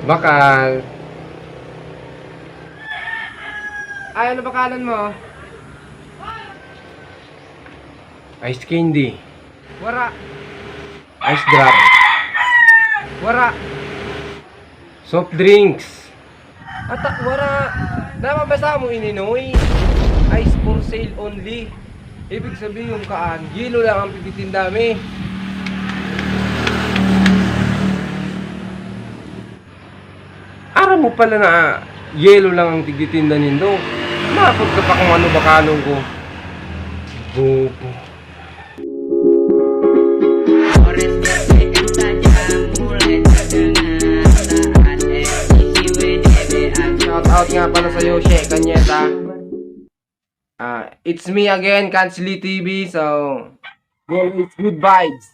Bakal. Ay, ano bakalan mo? Ice candy. Wara. Ice drop. Wara. Soft drinks. Wara. Namabasa mo ininoy. Ice for sale only. Ibig sabihin yung kaan, yelo lang ang pipitin dami. Aram mo pala na yelo lang ang tigtitinda nindo. Mapod ka pa kung ano bakalong ko. Bobo. Shout out nga pala sa'yo, She Kanyeta. It's me again, Kansli TV. So, well, it's good vibes.